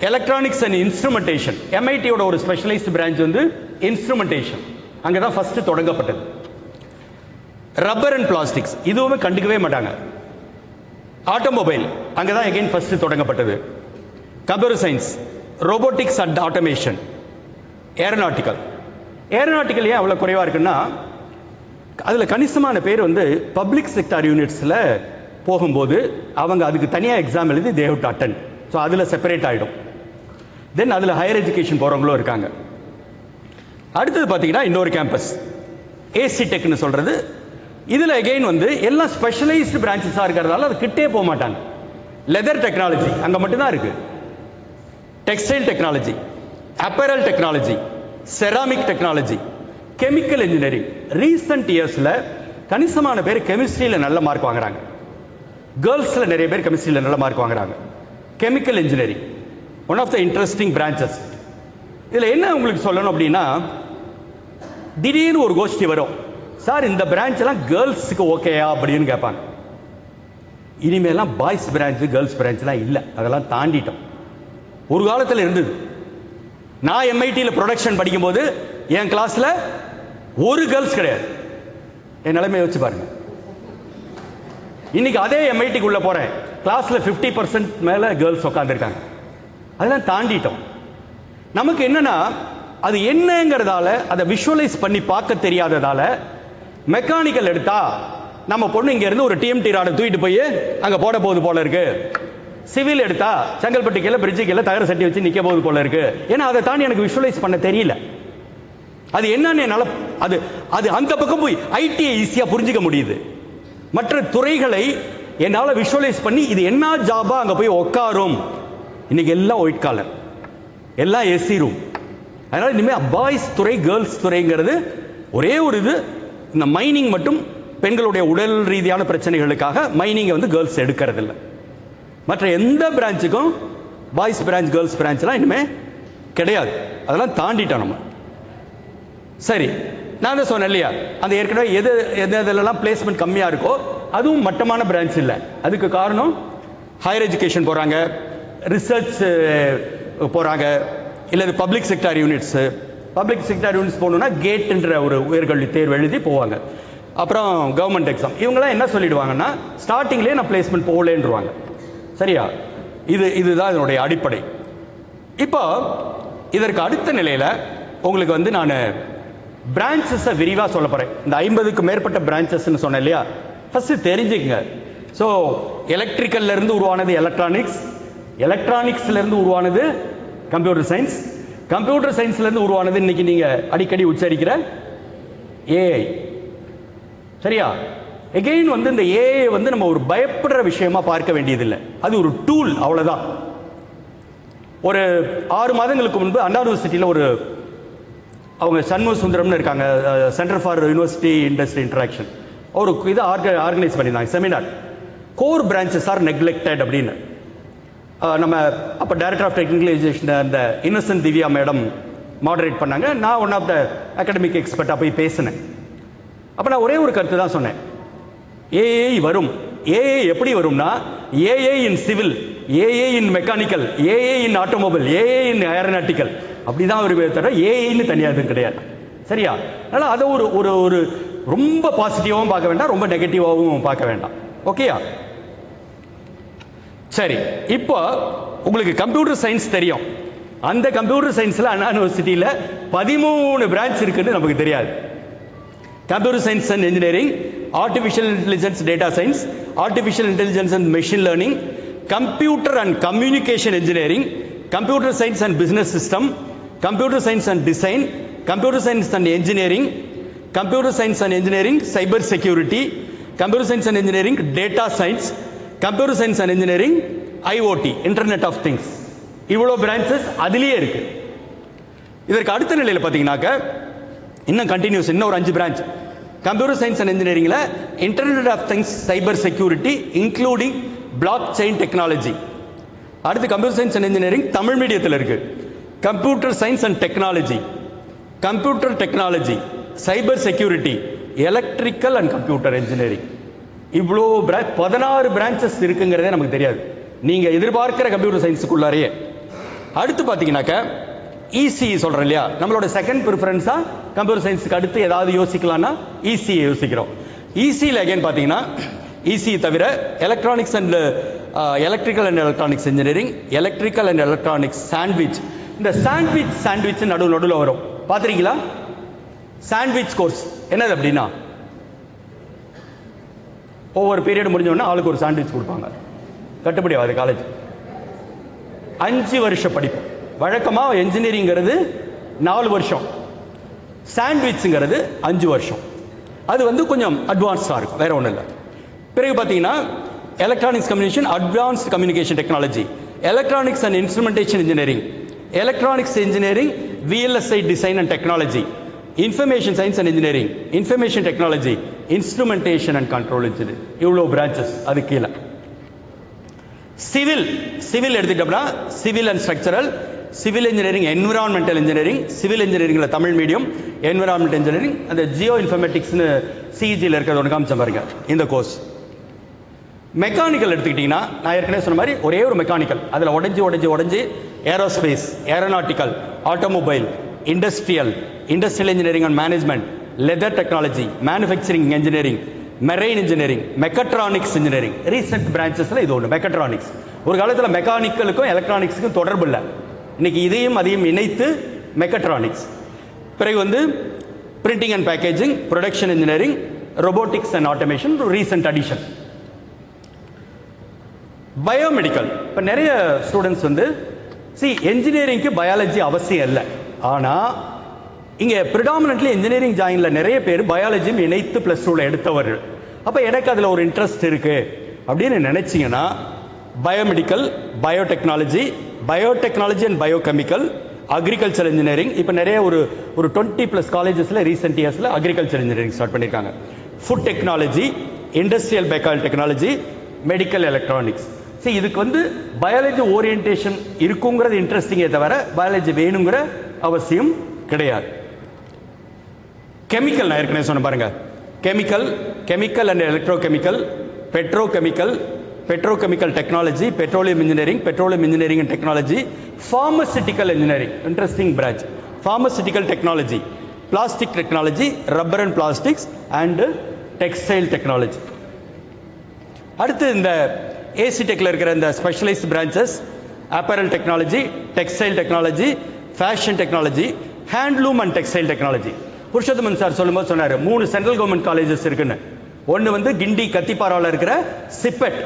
electronics and instrumentation. எம்ஐடியோட ஒரு ஸ்பெஷலைஸ்ட் பிரான்ச் வந்து இன்ஸ்ட்ருமெண்டேஷன், அங்கதான் ஃபர்ஸ்ட் தொடங்கப்பட்டது. ரப்பர் அண்ட் பிளாஸ்டிக்ஸ் இதுவுமே கண்டுக்கவே மாட்டாங்க. ஆட்டோமொபைல் அங்கதான் அகைன் ஃபர்ஸ்ட் தொடங்கப்பட்டது. Computer science, robotics and automation, aeronautical. Aeronautical ஏன் அவ்வளவு குறைவா இருக்குன்னா, அதுல கணிசமான பேர் வந்து பப்ளிக் செக்டார் யூனிட்ஸ்ல போகும்போது அவங்க அதுக்கு தனியா எக்ஸாம் எழுதி they have to attend. So அதுல செப்பரேட் ஆயிடும். தென் அதுல ஹையர் எஜுகேஷன் போறவங்களும் இருக்காங்க. அடுத்தது பாத்தீங்கன்னா இன்னொரு கேம்பஸ் ஏசி டெக்னு சொல்றது. இதுல அகைன் வந்து எல்லாம் ஸ்பெஷலைஸ்டு பிரான்ச்சஸா இருக்கிறதால அது கிட்டே போக மாட்டாங்க. லெதர் டெக்னாலஜி அங்க மட்டும்தான் இருக்கு, textile technology, apparel technology, ceramic technology, chemical engineering. Recent இயர்ஸ்ல கணிசமான பேர் கெமிஸ்ட்ரியில நல்ல மார்க் வாங்குறாங்க, கேர்ள்ஸ்ல நிறைய பேர் கெமிஸ்ட்ரியில நல்ல மார்க் வாங்குறாங்க. Chemical engineering one of the interesting branches. இதுல என்ன உங்களுக்கு சொல்லணும் அப்படின்னா, திடீர்னு ஒரு கோஷ்டி வரும், சார் இந்த பிரான்ச் எல்லாம் கேர்ள்ஸுக்கு ஓகேயா அப்படின்னு கேட்பாங்க. இனிமேலாம் பாய்ஸ் பிரான்ச் கேர்ள்ஸ் பிரான்ச்லாம் இல்லை, அதெல்லாம் தாண்டிட்டோம். ஒரு காலத்தில் இருந்தது. நான் எம்ஐடியில் ப்ரொடக்ஷன் படிக்கும்போது என் கிளாஸ்ல ஒரு கேர்ள்ஸ் கிடையாது. என் நிலைமை யோசிச்சு பாருங்க. இன்னைக்கு அதே எம்ஐடிக்கு உள்ள போறேன், கிளாஸ்ல 50% மேல கேர்ள்ஸ் உட்கார்ந்துருக்காங்க. அதெல்லாம் தாண்டிட்டோம். நமக்கு என்னன்னா, அது என்னங்கிறதால அதை விஷுவலைஸ் பண்ணி பார்க்க தெரியாததால மெக்கானிக்கல் எடுத்தா நம்ம பொண்ணு இங்க இருந்து ஒரு டிஎம்டி ராட தூக்கிட்டு போய் அங்க போட போகுது போல இருக்கு. சிவில் எடுத்தா செங்கல்பட்டு கீழே பிரிட்ஜு கீழே தகர சட்டி வச்சு நிக்க போகுது போல இருக்கு. ஏன்னா அதை தாண்டி எனக்கு விஷுவலைஸ் பண்ண தெரியல. அது என்னன்னு என்னால அது அது அந்த பக்கம் போய் ஐடியை ஈஸியா புரிஞ்சுக்க முடியுது. மற்ற துறைகளை என்னால விஷுவலைஸ் பண்ணி இது என்ன ஜாபா அங்க போய் உட்காரும். இன்னைக்கு எல்லாம் ஒயிட் காலர், எல்லாம் ஏசி ரூம். அதனால இனிமே பாய்ஸ் துறை கேர்ள்ஸ் துறைங்கிறது ஒரே ஒரு இது. இந்த மைனிங் மட்டும் பெண்களுடைய உடல் ரீதியான பிரச்சனைகளுக்காக மைனிங் வந்து கேர்ள்ஸ் எடுக்கிறது இல்லை. மற்ற எந்த பிரான்ச்சுக்கும் பாய்ஸ் பிரான்ச் கேர்ள்ஸ் பிரான்ச்லாம் இனிமே கிடையாது. அதெல்லாம் தாண்டிட்டோம் நம்ம. சரி, நான் தான் சொன்னேன் இல்லையா, அந்த ஏற்கனவே எது எதெல்லாம் பிளேஸ்மெண்ட் கம்மியாக இருக்கோ அதுவும் மட்டமான பிரான்ச் இல்லை. அதுக்கு காரணம் ஹையர் எஜுகேஷன் போகிறாங்க, ரிசர்ச் போகிறாங்க, இல்லை public sector units. Public sector units போகணுன்னா கேட்ன்ற ஒரு உயர்கல்வி தேர்வு எழுதி போவாங்க. அப்புறம் கவர்மெண்ட் எக்ஸாம். இவங்களாம் என்ன சொல்லிடுவாங்கன்னா ஸ்டார்டிங்லேயே நான் பிளேஸ்மெண்ட் போகலேன்றுவாங்க. சரியா? இதுதான் இதனுடைய அடிப்படை. இப்போ இதற்கு அடுத்த நிலையில் உங்களுக்கு வந்து நான் பிரான்ச்சஸை விரிவாக சொல்ல போகிறேன். இந்த 50க்கு மேற்பட்ட பிரான்ச்சஸ்ன்னு சொன்னேன் இல்லையா, ஃபஸ்ட்டு தெரிஞ்சுக்கங்க. ஸோ எலக்ட்ரிக்கல்லேருந்து உருவானது எலக்ட்ரானிக்ஸ், எலக்ட்ரானிக்ஸ்லேருந்து உருவானது கம்ப்யூட்டர் சயின்ஸ், கம்ப்யூட்டர் சயின்ஸ்லேருந்து உருவானது இன்னைக்கு நீங்கள் அடிக்கடி உச்சரிக்கிற ஏஐ. சரியா? எகெயின் வந்து இந்த ஏஐ வந்து நம்ம ஒரு பயப்படுற விஷயமா பார்க்க வேண்டியதில்லை. அது ஒரு டூல், அவ்வளோதான். ஒரு 6 மாதங்களுக்கு முன்பு அண்ணா யூனிவர்சிட்டியில் ஒரு அவங்க சண்முக சுந்தரம்னு இருக்காங்க, centre for university industry interaction, ஒரு இதை ஆர்கனைஸ் பண்ணியிருந்தாங்க seminar. Core branches are neglected அப்படின்னு. நம்ம அப்போ டைரக்டர் ஆஃப் டெக்னிக்கல் எஜுகேஷன் அந்த இன்னசென்ட் திவ்யா மேடம் மாடரேட் பண்ணாங்க. நான் ஒன் ஆஃப் த அகாடமிக் எக்ஸ்பர்ட்டாக போய் பேசினேன். அப்போ நான் ஒரே ஒரு கருத்து தான் சொன்னேன். ஏஐ வரும். ஏஐ எப்படி வரும்னா, AI in civil, AI in mechanical, AI in automobile, AI in aeronautical, அப்படிதான் ஒரு தவிர ஏஐன்னு தனியாக கிடையாது. சரியா? அதனால் அதை ஒரு ரொம்ப பாசிட்டிவாகவும் பார்க்க வேண்டாம், ரொம்ப நெகட்டிவாகவும் பார்க்க வேண்டாம். ஓகேயா? சரி, இப்போ உங்களுக்கு கம்ப்யூட்டர் சயின்ஸ் தெரியும். அந்த கம்ப்யூட்டர் சயின்ஸில் அண்ணா யூனிவர்சிட்டியில் 13 பிரான்ச் இருக்குன்னு நமக்கு தெரியாது. Computer science and engineering, artificial intelligence data science, artificial intelligence and machine learning, computer and communication engineering, computer science and business system, computer science and design, computer science and engineering, computer science and engineering cyber security, computer science and engineering data science, computer science and engineering IoT internet of things. இவ்வளோ branches அதுலேயே இருக்கு. இதற்கு அடுத்த நிலையில் பார்த்தீங்கன்னாக்க இன்னும் continuous இன்னும் ஒரு 5 பிரான்ச். கம்ப்யூட்டர் சயின்ஸ் அண்ட் இன்ஜினியரிங்ல internet of things cyber security including blockchain technology. அடுத்து computer science and engineering Tamil மீடியத்தில் இருக்கு. Computer science and technology, computer technology, cyber security, electrical and computer engineering. இவ்வளோ 16 பிரான்ச்சஸ் இருக்குங்கிறதே நமக்கு தெரியாது, நீங்க எதிர்பார்க்கிற கம்ப்யூட்டர் சயின்ஸுக்குள்ளாரையே. அடுத்து பார்த்தீங்கன்னாக்க இசிஇ சொல்றேன் இல்லையா, நம்மளோட செகண்ட் ப்ரிஃபரன்ஸா கம்ப்யூட்டர் சயின்ஸுக்கு அடுத்து ஏதாவது யோசிக்கலாம்னா இசிஇ யோசிக்கிறோம். இசியில் அகைன் பார்த்தீங்கன்னா இசிஇ தவிர electronics and electrical and electronics engineering, electrical and electronics sandwich. இந்த சாண்ட்விச் நடுவில் வரும், பார்த்துருக்கீங்களா? சாண்ட்விச் கோர்ஸ் என்னது அப்படின்னா, ஒவ்வொரு பீரியட் முடிஞ்சோடனே ஆளுக்கு ஒரு சாண்ட்விச் கொடுப்பாங்க. கட்டுப்படி ஆகுது காலேஜ். 5 வருஷ படிப்பு. வழக்கமாக என்ஜினியரிங்கிறது 4 வருஷம், சாண்ட்விச்ங்கிறது 5 வருஷம். அது வந்து கொஞ்சம் அட்வான்ஸ்டாக இருக்கும், வேற ஒன்றும் இல்லை. பிறகு பார்த்தீங்கன்னா electronics communication, advanced communication technology, electronics and instrumentation engineering, electronics engineering VLSI design and technology, information science and engineering, information technology, instrumentation and control engineering. இவ்வளோ பிரான்ச்சஸ். அது கீழே சிவில் எடுத்துக்கிட்டோம்னா civil and structural, civil engineering, environmental engineering, civil இன்ஜினியரிங்ல Tamil medium, environmental engineering, அந்த geo இன்ஃபர்மேட்டிக்ஸ்னு சிஇஜியில் இருக்கிறது ஒன்று காமிச்ச பாருங்க இந்த கோர்ஸ். மெக்கானிக்கல் எடுத்துக்கிட்டீங்கன்னா நான் ஏற்கனவே சொன்ன மாதிரி ஒரே ஒரு மெக்கானிக்கல், அதில் உடஞ்சி aerospace, aeronautical, automobile, industrial engineering and management, leather technology, manufacturing engineering, marine engineering, mechatronics engineering. Recent பிரான்ச்சஸ்ல இது ஒன்று மெக்கட்ரானிக்ஸ். ஒரு காலத்தில் மெக்கானிக்கலுக்கும் எலக்ட்ரானிக்ஸுக்கும் தொடர்பு இல்லை, இன்னைக்கு இதையும் அதையும் இணைத்து மெக்கட்ரானிக்ஸ். பிறகு வந்து printing and packaging, production engineering, robotics and automation recent addition. Biomedical. இப்போ நிறைய ஸ்டூடெண்ட்ஸ் வந்து என்ஜினியரிங்க்கு பயாலஜி அவசியம் இல்லை, ஆனால் இங்கே ப்ரிடாமினன்ட்லி இன்ஜினியரிங் ஜாயின்ல நிறைய பேர் பயாலஜியும் இணைத்து +2ல எடுத்தவர்கள். அப்போ எனக்கு அதில் ஒரு இன்ட்ரெஸ்ட் இருக்கு அப்படின்னு நினைச்சீங்கன்னா biomedical, biotechnology and biochemical, agriculture engineering. இப்போ நிறைய ஒரு 20+ காலேஜஸ்ல ரீசெண்ட் இயர்ஸ்ல அக்ரிகல்ச்சர் இன்ஜினியரிங் ஸ்டார்ட் பண்ணியிருக்காங்க. Food technology, industrial Bekal technology, medical electronics. இதுக்கு வந்து பயாலஜி ஓரியன்டேஷன் இருக்குங்கிறது இன்ட்ரெஸ்டிங்கே தவிர பயாலஜி வேணுங்கிற அவசியம் கிடையாது. கெமிக்கல் நான் ஏற்கனவே சொன்ன பாருங்க, chemical and electrochemical, petrochemical technology, petroleum engineering and technology, pharmaceutical engineering, interesting branch, pharmaceutical technology, plastic technology, rubber and plastics and textile technology. அடுத்து இந்த ஏசி டெக்ல இருக்கிற இந்த specialised branches, apparel technology, textile technology, fashion technology, handloom and textile technology. Purushothaman sir சொல்லும்போது சொன்னார் 3 central government colleges இருக்குன்னு. ஒன்று வந்து கிண்டி கத்திப்பாராவில் இருக்கிற CIPET,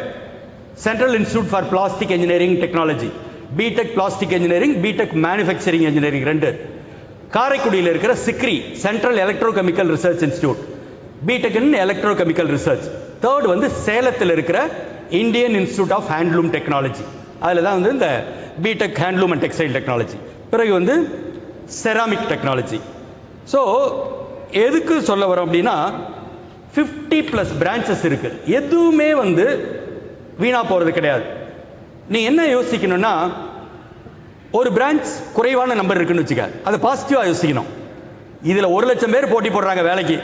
central institute for plastic engineering technology, BTech plastic engineering, BTech manufacturing engineering 2. காரைக்குடியில் இருக்கிற CECRI, central electrochemical research institute, BTech in electrochemical research. 3rd வந்து சேலத்தில் இருக்கிற Indian institute of handloom technology, அதில் தான் வந்து இந்த BTech handloom and textile technology. பிறகு வந்து செராமிக் டெக்னாலஜி. ஸோ எதுக்கு சொல்ல வரோம் அப்படின்னா 50+ பிரான்ச்சஸ் இருக்கு, எதுவுமே வந்து வீணா போறது கிடையாது. நீ என்ன யோசிக்கணும்னா, ஒரு பிரான்ச் குறைவான நம்பர் இருக்குன்னு வச்சுக்க, அதை பாசிட்டிவா யோசிக்கணும். இதுல 1,00,000 பேர் போட்டி போடுறாங்க வேலைக்கு,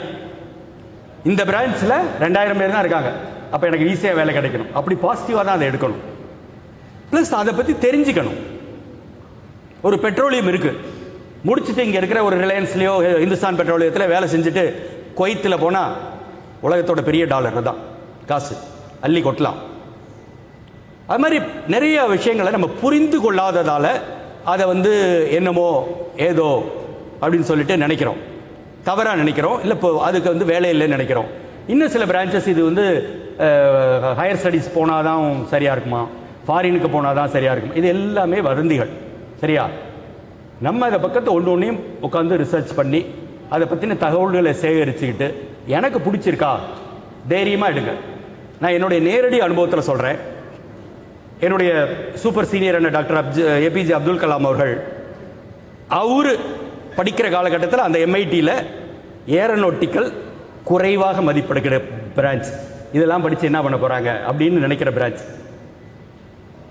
இந்த பிரான்ச்ல 2,000 பேர் தான் இருக்காங்க, அப்ப எனக்கு ஈஸியா வேலை கிடைக்கணும், அப்படி பாசிட்டிவா தான் அதை எடுக்கணும். பிளஸ் அதை பத்தி தெரிஞ்சுக்கணும். ஒரு பெட்ரோலியம் இருக்கு, முடிச்சுட்டு இங்க இருக்கிற ஒரு ரிலையன்ஸ்லயோ இந்துஸ்தான் பெட்ரோலியத்தில் வேலை செஞ்சுட்டு குவைத்தில் போனா உலகத்தோட பெரிய டாலர் தான் காசு அள்ளி கொட்டலாம். அது மாதிரி நிறைய விஷயங்களை நம்ம புரிந்து கொள்ளாததால அதை வந்து என்னமோ ஏதோ அப்படின்னு சொல்லிட்டு நினைக்கிறோம், தவறா நினைக்கிறோம், இல்லை இப்போ அதுக்கு வந்து வேலை இல்லைன்னு நினைக்கிறோம். இன்னும் சில பிரான்ச்சஸ் இது வந்து ஹையர் ஸ்டடீஸ் போனாதான் சரியா இருக்குமா, ஃபாரினுக்கு போனாதான் சரியா இருக்குமா, இது எல்லாமே வதந்திகள். சரியா? நம்ம அதை பக்கத்தை ஒன்றையும் உட்காந்து ரிசர்ச் பண்ணி அதை பற்றின தகவல்களை சேகரிச்சுக்கிட்டு எனக்கு பிடிச்சிருக்கா தைரியமாக எடுங்க. நான் என்னுடைய நேரடி அனுபவத்தில் சொல்கிறேன். என்னுடைய சூப்பர் சீனியரான டாக்டர் ஏபிஜே அப்துல் கலாம் அவர்கள், அவரு படிக்கிற காலகட்டத்தில் அந்த எம்ஐடியில் ஏரோநாட்டிக்கல் குறைவாக மதிப்பிடுகிற பிரான்ச், இதெல்லாம் படித்து என்ன பண்ண போகிறாங்க அப்படின்னு நினைக்கிற பிரான்ச்,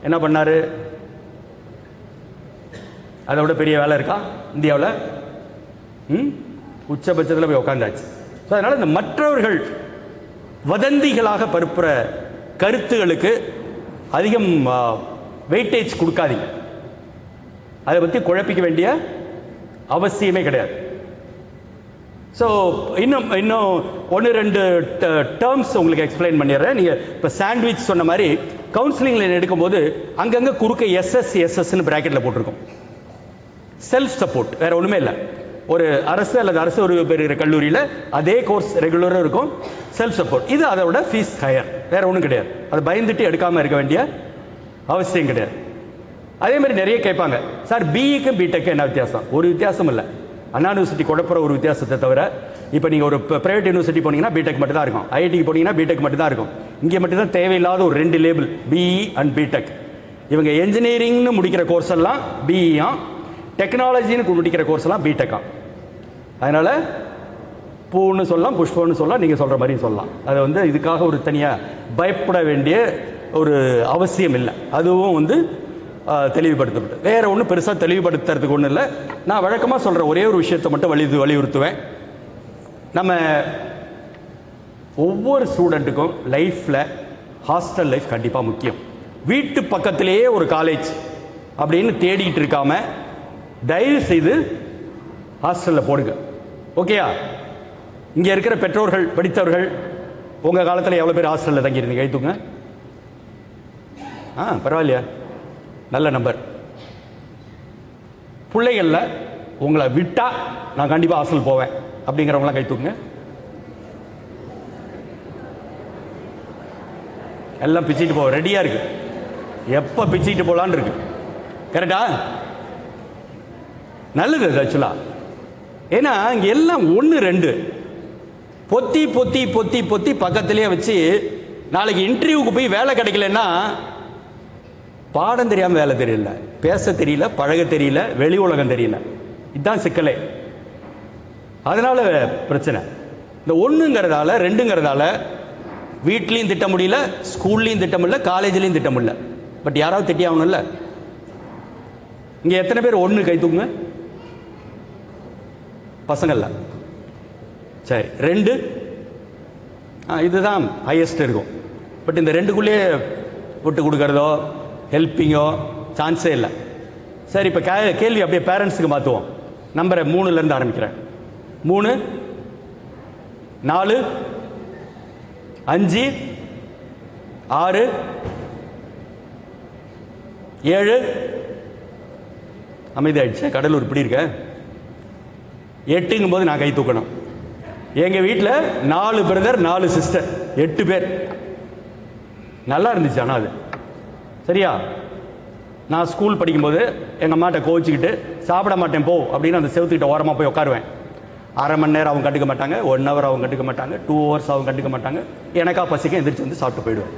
என்ன பண்ணாரு? அதை விட பெரிய வேலை இருக்கா இந்தியாவில்? உச்சபட்சத்தில் போய் உட்காந்தாச்சு. அதனால இந்த மற்றவர்கள் வதந்திகளாக பரப்புற கருத்துகளுக்கு அதிகம் வெயிட்டேஜ் கொடுக்காதீங்க. அதை பற்றி குழப்பிக்க வேண்டிய அவசியமே கிடையாது. ஸோ இன்னும் 1-2 டேர்ம்ஸ் உங்களுக்கு எக்ஸ்பிளைன் பண்ணிடுறேன். நீங்கள் இப்போ சாண்ட்விச் சொன்ன மாதிரி கவுன்சிலிங்கில் எடுக்கும்போது அங்கங்கே குறுக்க எஸ்எஸ்ன்னு பிராக்கெட்டில் போட்டிருக்கோம். செல்ஃப் சப்போர்ட், வேற ஒண்ணுமே இல்லை. ஒரு அரசு அல்லது அரசு ஒரு பெரிய கல்லூரியில் அதே கோர்ஸ் ரெகுலராக இருக்கும். செல்ஃப் சப்போர்ட், இது அதோட ஃபீஸ் ஹையர், வேற ஒன்றும் கிடையாது. அதை பயந்துட்டு எடுக்காம இருக்க வேண்டிய அவசியம் கிடையாது. அதே மாதிரி நிறைய கேட்பாங்க, சார் பிஇக்கும் பிடெக்கு என்ன வித்தியாசம்? ஒரு வித்தியாசம் இல்லை. அண்ணா யூனிவர்சிட்டி கொடுப்புற ஒரு வித்தியாசத்தை தவிர, இப்போ நீங்கள் ஒரு பிரைவேட் யூனிவர்சிட்டி போனீங்கன்னா பிடெக் மட்டும் தான் இருக்கும், ஐஐடிக்கு போனீங்கன்னா பிடெக் மட்டும் தான் இருக்கும். இங்கே மட்டும் தான் தேவையில்லாத ஒரு 2 லேபிள், பிஇ அண்ட் பிடெக். இவங்க என்ஜினியரிங்னு முடிக்கிற கோர்ஸ் எல்லாம் பிஇயா, டெக்னாலஜின்னு முடிக்கிற கோர்ஸ் எல்லாம் பிடெக்கா. அதனால பூன்னு சொல்லலாம், புஷ்பம்னு சொல்லலாம், நீங்க சொல்ற மாதிரி சொல்லலாம். அதை வந்து இதுக்காக ஒரு தனியா பயப்பட வேண்டிய ஒரு அவசியம் இல்லை. அதுவும் வந்து தெளிவுபடுத்தப்பட்டு வேற ஒன்றும் பெருசா தெளிவுபடுத்துறதுக்கு ஒன்றும் இல்லை. நான் வழக்கமாக சொல்ற ஒரே ஒரு விஷயத்தை மட்டும் வலியுறுத்துவேன். நம்ம ஒவ்வொரு ஸ்டூடெண்ட்டுக்கும் லைஃப்ல ஹாஸ்டல் லைஃப் கண்டிப்பா முக்கியம். வீட்டு பக்கத்திலேயே ஒரு காலேஜ் அப்படின்னு தேடிட்டு இருக்காம தயவு செய்து ஹாஸ்டல்ல போடுங்க. ஓகேயா? இங்க இருக்கிற பெற்றோர்கள், படித்தவர்கள், உங்க காலத்தில் எவ்வளவு பேர் ஹாஸ்டல்ல தங்கியிருந்தீங்க? கைத்துங்க. பரவாயில்லையா? நல்ல நம்பர். பிள்ளைகள்ல உங்களை விட்டா நான் கண்டிப்பா ஹாஸ்டல் போவேன் அப்படிங்கிறவங்களாம் கைத்துங்க. எல்லாம் பிச்சுட்டு போக ரெடியா இருக்கு, எப்ப பிச்சுட்டு போலான்னு இருக்கு. கரெக்டா? நல்லது அது ஆக்சுவலா. ஏன்னா இங்க எல்லாம் 1-2 பொத்தி பொத்தி பொத்தி பொத்தி பக்கத்திலேயே வச்சு நாளைக்கு இன்டர்வியூக்கு போய் வேலை கிடைக்கலன்னா பாடம் தெரியாம வேலை தெரியல, பேச தெரியல, பழக தெரியல, வெளி உலகம் தெரியல. இதுதான் சிக்கலே. அதனால பிரச்சனை. இந்த 1ங்கிறதால 2ங்கிறதால வீட்லையும் திட்ட முடியல, ஸ்கூல்லையும் திட்டம் இல்லை, காலேஜ்லையும் திட்டம் இல்லை. பட் யாராவது திட்டி ஆகணும்ல. இங்க எத்தனை பேர் 1 கை தூக்குங்க பசங்கள்ல? சரி 2 இதுதான் ஹையஸ்ட் இருக்கும். பட் இந்த 2க்குள்ளேயே விட்டு கொடுக்கறதோ ஹெல்ப்பிங்கோ சான்ஸே இல்லை. சரி, இப்போ கேள்வி அப்படியே பேரண்ட்ஸுக்கு மாற்றுவோம். நம்பரை 3லேருந்து ஆரம்பிக்கிறேன். 3, 4, 5, 6, 7. அமைதியாயிடுச்சு. கடலூர் இப்படி இருக்க. 8ங்கும் போது நான் கை தூக்கணும். எங்க வீட்டில் 4 பிரதர் 4 சிஸ்டர், 8 பேர். நல்லா இருந்துச்சு. ஆனால் அது சரியா? நான் ஸ்கூல் படிக்கும்போது எங்கள் அம்மாட்ட கோச்சிக்கிட்டு சாப்பிட மாட்டேன் போ அப்படின்னு அந்த செவத்துக்கிட்ட ஓரமாக போய் உட்காருவேன். அரை மணி நேரம் அவங்க கண்டுக்க மாட்டாங்க, 1 hour அவங்க கண்டுக்க மாட்டாங்க, 2 hours அவங்க கண்டுக்க மாட்டாங்க. எனக்கா பசிக்க எந்திரிச்சு வந்து சாப்பிட்டு போயிடுவேன்.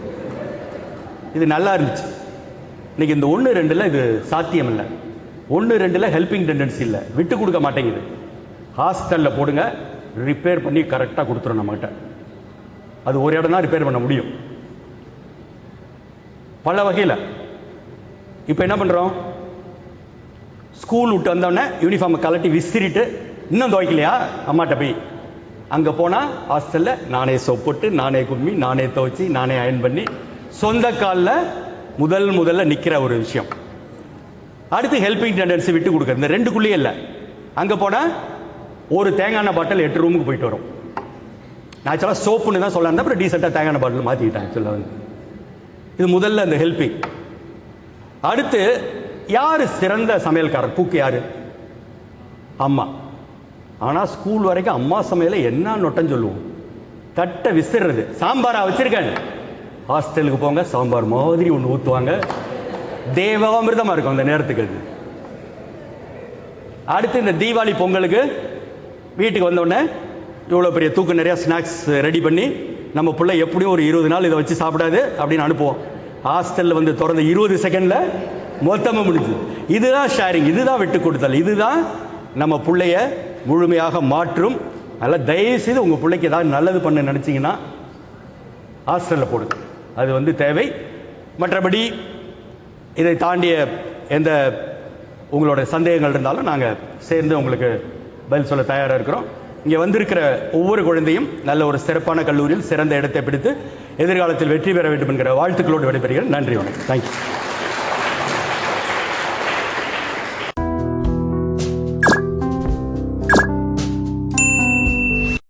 இது நல்லா இருந்துச்சு. இன்னைக்கு இந்த 1, 2ல் இது சாத்தியம் இல்லை. 1, 2ல் ஹெல்பிங் டெண்டன்சி இல்லை, விட்டு கொடுக்க மாட்டேங்குது. ஹாஸ்டலில் போடுங்க, ரிப்பேர் பண்ணி கரெக்டாக கொடுத்துரும் நம்மகிட்ட. அது ஒரு இடம் தான் ரிப்பேர் பண்ண முடியும் பல வகையில். இப்போ என்ன பண்ணுறோம்? ஸ்கூல் விட்டு வந்தோடனே யூனிஃபார்மை கலட்டி விசிறிட்டு இன்னும் துவைக்கலையா அம்மாட்ட போய் அங்கே போனால் ஹாஸ்டலில் நானே சோப் போட்டு, நானே கும்மி, நானே துவைச்சி, நானே அயன் பண்ணி சொந்த காலில் முதல்ல நிற்கிற ஒரு விஷயம். அடுத்து ஹெல்பிங் டெண்டன்சி விட்டு கொடுக்குறது. இந்த 2க்குள்ளேயே இல்லை. அங்கே போனால் ஒரு தேங்காய் எண்ணெய் பாட்டில் 8 ரூமுக்கு போயிட்டு வரும். நேச்சுரலாக சோப்புன்னு தான் சொல்ல இருந்தேன், அப்புறம் டீசெண்டாக தேங்காய் எண்ணெய் பாட்டில் மாற்றிக்கிட்டாங்க சொல்ல வந்து. இது முதல்ல இந்த ஹெல்பிங். அடுத்து யாரு சிறந்த சமையல்காரர்? குக் யாரு? அம்மா. ஆனா ஸ்கூல் வரைக்கும் அம்மா சமையல என்ன நொட்டம் சொல்லுவோம். தட்டை விசிறது. சாம்பாரா வச்சிருக்கேன். ஹாஸ்டலுக்கு போங்க, சாம்பார் மாதிரி ஒன்று ஊற்றுவாங்க. தேவாமிர்தமா இருக்கும் அந்த நேரத்துக்கு. அது அடுத்து இந்த தீபாவளி பொங்கலுக்கு வீட்டுக்கு வந்தோடனே இவ்வளோ பெரிய தூக்கு நிறையா ஸ்நாக்ஸ் ரெடி பண்ணி நம்ம பிள்ளை எப்படியும் ஒரு 20 நாள் இதை வச்சு சாப்பிடாது அப்படின்னு அனுப்புவோம். ஹாஸ்டலில் வந்து திறந்த 20 செகண்டில் மொத்தமாக முடிஞ்சு. இதுதான் ஷேரிங், இதுதான் விட்டு கொடுத்தல், இதுதான் நம்ம பிள்ளைய முழுமையாக மாற்றும். அதனால் தயவுசெய்து உங்கள் பிள்ளைக்கு ஏதாவது நல்லது பண்ண நினச்சிங்கன்னா ஹாஸ்டலில் போடுங்க. அது வந்து தேவை. மற்றபடி இதை தாண்டிய எந்த உங்களோட சந்தேகங்கள் இருந்தாலும் நாங்கள் சேர்ந்து உங்களுக்கு பதில் சொல்ல தயாராக இருக்கிறோம். இங்கே வந்திருக்கிற ஒவ்வொரு குழந்தையும் நல்ல ஒரு சிறப்பான கல்லூரியில் சிறந்த இடத்தை பிடித்து எதிர்காலத்தில் வெற்றி பெற வேண்டும் என்கிற வாழ்த்துக்களோடு விடைபெறுகிறேன். நன்றி, வணக்கம். தேங்க்யூ.